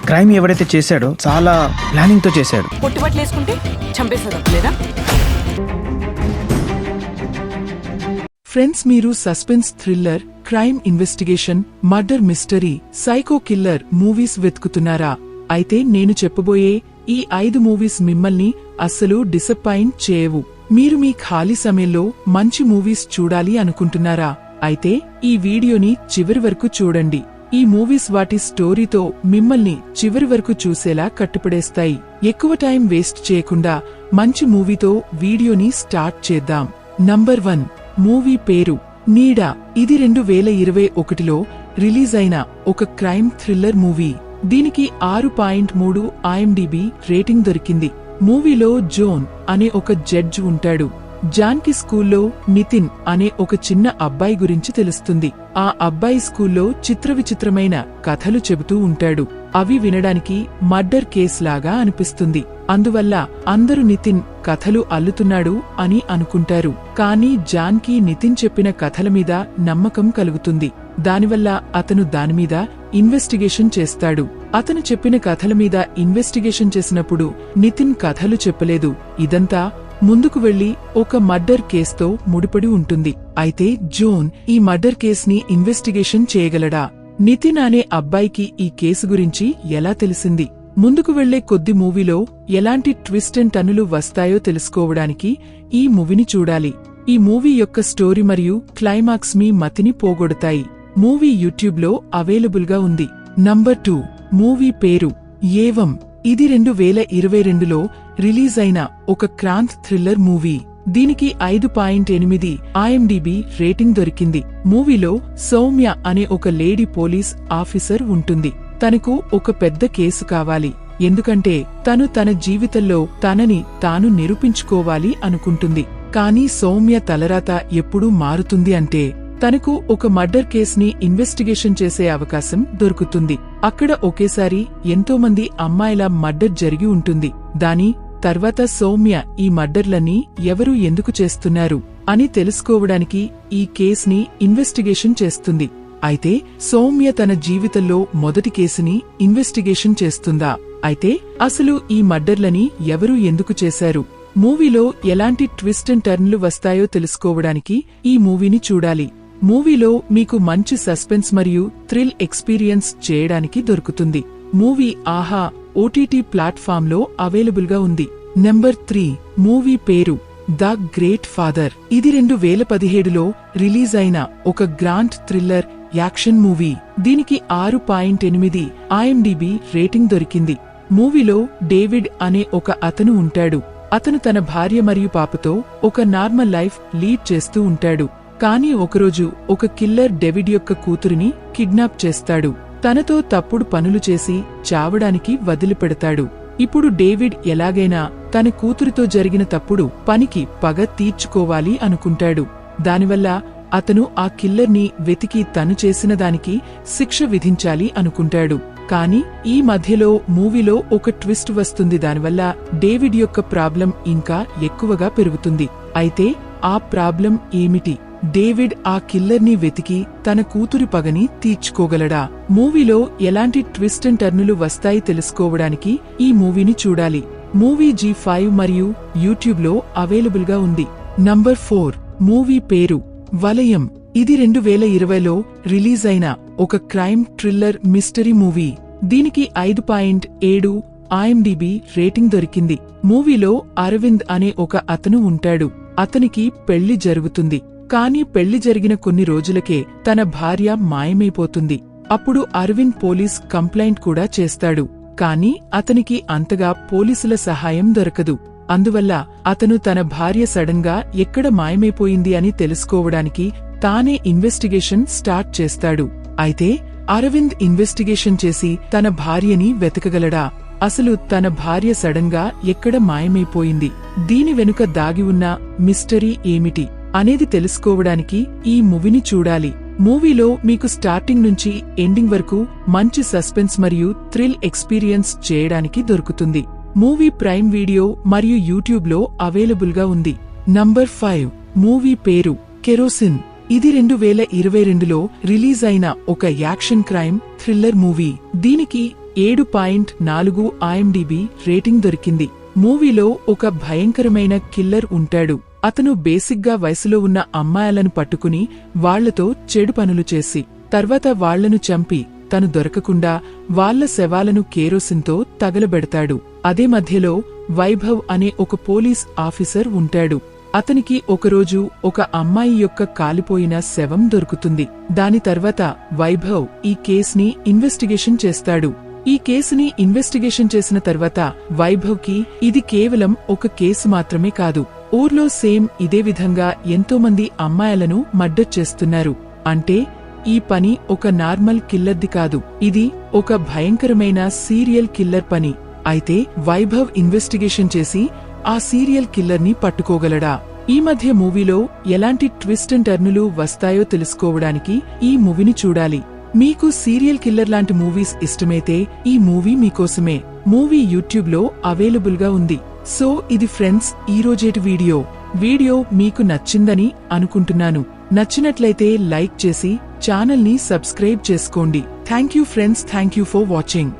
Crime ఎవరైతే చేశాడో చాలా ప్లానింగ్ తో చేశాడు. పొట్టుబట్లేసుకుంటే చంపేసేదా? ఫ్రెండ్స్, మీరు suspense thriller, crime investigation, murder mystery, psycho killer movies వెతుకుతున్నారా? అయితే నేను చెప్పబోయే ఈ 5 మూవీస్ మిమ్మల్ని అస్సలు డిసప్పాయింట్ చేయవు. మీరు మీ ఖాళీ సమయంలో మంచి మూవీస్ చూడాలి అనుకుంటున్నారా? అయితే ఈ వీడియోని చివరి వరకు చూడండి. ఈ మూవీస్ వాటి స్టోరీతో మిమ్మల్ని చివరి వరకు చూసేలా కట్టుపడేస్తాయి. ఎక్కువ టైం వేస్ట్ చేయకుండా మంచి మూవీతో వీడియోని స్టార్ట్ చేద్దాం. నంబర్ 1 మూవీ పేరు నీడ. ఇది 2021లో రిలీజ్ అయిన ఒక క్రైమ్ థ్రిల్లర్ మూవీ. దీనికి 6.3 IMDb రేటింగ్ దొరికింది. మూవీలో జోన్ అనే ఒక జడ్జ్ ఉంటాడు. జాన్కి స్కూల్లో నితిన్ అనే ఒక చిన్న అబ్బాయి గురించి తెలుస్తుంది. ఆ అబ్బాయి స్కూల్లో చిత్రవిచిత్రమైన కథలు చెబుతూ ఉంటాడు. అవి వినడానికి మర్డర్ కేస్ లాగా అనిపిస్తుంది. అందువల్ల అందరూ నితిన్ కథలు అల్లుతున్నాడు అని అనుకుంటారు. కానీ జాన్కి నితిన్ చెప్పిన కథల మీద నమ్మకం కలుగుతుంది. దానివల్ల అతను దానిమీద ఇన్వెస్టిగేషన్ చేస్తాడు. అతను చెప్పిన కథల మీద ఇన్వెస్టిగేషన్ చేసినప్పుడు నితిన్ కథలు చెప్పలేదు. ఇదంతా ముందుకు వెళ్లి ఒక మర్డర్ కేసుతో ముడిపడి ఉంటుంది. అయితే జోన్ ఈ మర్డర్ కేసుని ఇన్వెస్టిగేషన్ చేయగలడా? నితిన్ అనే అబ్బాయికి ఈ కేసు గురించి ఎలా తెలిసింది? ముందుకు వెళ్లే కొద్ది మూవీలో ఎలాంటి ట్విస్ట్ అండ్ టర్నులు వస్తాయో తెలుసుకోవడానికి ఈ మూవీని చూడాలి. ఈ మూవీ యొక్క స్టోరీ మరియు క్లైమాక్స్ మీ మతిని పోగొడతాయి. మూవీ యూట్యూబ్లో అవైలబుల్గా ఉంది. నంబర్ 2 మూవీ పేరు ఏవం. ఇది 2022లో రిలీజ్ అయిన ఒక క్రాంత్ థ్రిల్లర్ మూవీ. దీనికి 5.8 IMDb రేటింగ్ దొరికింది. మూవీలో సౌమ్య అనే ఒక లేడీ పోలీస్ ఆఫీసర్ ఉంటుంది. తనకు ఒక పెద్ద కేసు కావాలి. ఎందుకంటే తను తన జీవితంలో తనని తాను నిరూపించుకోవాలి అనుకుంటుంది. కానీ సౌమ్య తలరాత ఎప్పుడు మారుతుంది అంటే తనకు ఒక మర్డర్ కేసుని ఇన్వెస్టిగేషన్ చేసే అవకాశం దొరుకుతుంది. అక్కడ ఒకేసారి ఎంతోమంది అమ్మాయిల మర్డర్ జరిగి ఉంటుంది. దాని తర్వాత సౌమ్య ఈ మర్డర్లన్నీ ఎవరు ఎందుకు చేస్తున్నారు అని తెలుసుకోవడానికి ఈ కేసుని ఇన్వెస్టిగేషన్ చేస్తుంది. అయితే సౌమ్య తన జీవితంలో మొదటి కేసుని ఇన్వెస్టిగేషన్ చేస్తుందా? అయితే అసలు ఈ మర్డర్లని ఎవరు ఎందుకు చేశారు? మూవీలో ఎలాంటి ట్విస్ట్ అండ్ టర్న్లు వస్తాయో తెలుసుకోవడానికి ఈ మూవీని చూడాలి. మూవీలో మీకు మంచి సస్పెన్స్ మరియు థ్రిల్ ఎక్స్పీరియన్స్ చేయడానికి దొరుకుతుంది. మూవీ ఆహా OTT ప్లాట్ఫామ్లో అవైలబుల్గా ఉంది. నెంబర్ 3 మూవీ పేరు ద గ్రేట్ ఫాదర్. ఇది 2017లో రిలీజ్ అయిన ఒక గ్రాంట్ థ్రిల్లర్ యాక్షన్ మూవీ. దీనికి 6.8 IMDb రేటింగ్ దొరికింది. మూవీలో డేవిడ్ అనే ఒక అతను ఉంటాడు. అతను తన భార్య మరియు పాపతో ఒక నార్మల్ లైఫ్ లీడ్ చేస్తూ ఉంటాడు. కానీ ఒకరోజు ఒక కిల్లర్ డేవిడ్ యొక్క కూతురిని కిడ్నాప్ చేస్తాడు. తనతో తప్పుడు పనులు చేసి చావడానికి వదిలిపెడతాడు. ఇప్పుడు డేవిడ్ ఎలాగైనా తన కూతురితో జరిగిన తప్పుడు పనికి పగ తీర్చుకోవాలి అనుకుంటాడు. దానివల్ల అతను ఆ కిల్లర్ని వెతికి తను చేసిన దానికి శిక్ష విధించాలి అనుకుంటాడు. కానీ ఈ మధ్యలో మూవీలో ఒక ట్విస్ట్ వస్తుంది. దానివల్ల డేవిడ్ యొక్క ప్రాబ్లం ఇంకా ఎక్కువగా పెరుగుతుంది. అయితే ఆ ప్రాబ్లం ఏమిటి? డేవిడ్ ఆ కిల్లర్ని వెతికి తన కూతురి పగని తీర్చుకోగలడా? మూవీలో ఎలాంటి ట్విస్ట్ అండ్ టర్నులు వస్తాయి తెలుసుకోవడానికి ఈ మూవీని చూడాలి. మూవీ G5 మరియు యూట్యూబ్లో అవైలబుల్గా ఉంది. నంబర్ 4 మూవీ పేరు వలయం. ఇది 2020లో రిలీజ్ అయిన ఒక క్రైమ్ థ్రిల్లర్ మిస్టరీ మూవీ. దీనికి 5.7 IMDb రేటింగ్ దొరికింది. మూవీలో అరవింద్ అనే ఒక అతను ఉంటాడు. అతనికి పెళ్లి జరుగుతుంది. కానీ పెళ్లి జరిగిన కొన్ని రోజులకే తన భార్య మాయమైపోతుంది. అప్పుడు అరవింద్ పోలీస్ కంప్లైంట్ కూడా చేస్తాడు. కానీ అతనికి అంతగా పోలీసుల సహాయం దొరకదు. అందువల్ల అతను తన భార్య సడన్ గా ఎక్కడ మాయమైపోయింది అని తెలుసుకోవడానికి తానే ఇన్వెస్టిగేషన్ స్టార్ట్ చేస్తాడు. అయితే అరవింద్ ఇన్వెస్టిగేషన్ చేసి తన భార్యని వెతకగలడా? అసలు తన భార్య సడన్ గా ఎక్కడ మాయమైపోయింది? దీని వెనుక దాగి ఉన్న మిస్టరీ ఏమిటి అనేది తెలుసుకోవడానికి ఈ మూవీని చూడాలి. మూవీలో మీకు స్టార్టింగ్ నుంచి ఎండింగ్ వరకు మంచి సస్పెన్స్ మరియు థ్రిల్ ఎక్స్పీరియన్స్ చేయడానికి దొరుకుతుంది. మూవీ ప్రైమ్ వీడియో మరియు యూట్యూబ్లో అవైలబుల్గా ఉంది. నంబర్ 5 మూవీ పేరు కెరోసిన్. ఇది 2022లో రిలీజ్ అయిన ఒక యాక్షన్ క్రైమ్ థ్రిల్లర్ మూవీ. దీనికి 7.4 IMDb రేటింగ్ దొరికింది. మూవీలో ఒక భయంకరమైన కిల్లర్ ఉంటాడు. అతను బేసిక్గా వయసులో ఉన్న అమ్మాయిలను పట్టుకుని వాళ్లతో చెడు పనులు చేసి తర్వాత వాళ్లను చంపి తను దొరకకుండా వాళ్ల శవాలను కేరోసిన్తో తగలబెడతాడు. అదే మధ్యలో వైభవ్ అనే ఒక పోలీస్ ఆఫీసర్ ఉంటాడు. అతనికి ఒకరోజు ఒక అమ్మాయి యొక్క కాలిపోయిన శవం దొరుకుతుంది. దాని తర్వాత వైభవ్ ఈ కేసుని ఇన్వెస్టిగేషన్ చేస్తాడు. ఈ కేసుని ఇన్వెస్టిగేషన్ చేసిన తర్వాత వైభవ్ కి ఇది కేవలం ఒక కేసు మాత్రమే కాదు, ఊర్లో సేమ్ ఇదే విధంగా ఎంతోమంది అమ్మాయిలను మర్డర్ చేస్తున్నారు. అంటే ఈ పని ఒక నార్మల్ కిల్లర్ది కాదు, ఇది ఒక భయంకరమైన సీరియల్ కిల్లర్ పని. అయితే వైభవ్ ఇన్వెస్టిగేషన్ చేసి ఆ సీరియల్ కిల్లర్ ని పట్టుకోగలడా? ఈ మధ్య మూవీలో ఎలాంటి ట్విస్ట్ అండ్ టర్నులు వస్తాయో తెలుసుకోవడానికి ఈ మూవీని చూడాలి. మీకు సీరియల్ కిల్లర్ లాంటి మూవీస్ ఇష్టమైతే ఈ మూవీ మీకోసమే. మూవీ యూట్యూబ్ లో అవైలబుల్ గా ఉంది. సో ఇది ఫ్రెండ్స్ ఈ రోజేటి వీడియో మీకు నచ్చిందని అనుకుంటున్నాను. నచ్చినట్లయితే లైక్ చేసి ఛానల్ ని సబ్స్క్రైబ్ చేసుకోండి. Thank you friends, thank you for watching.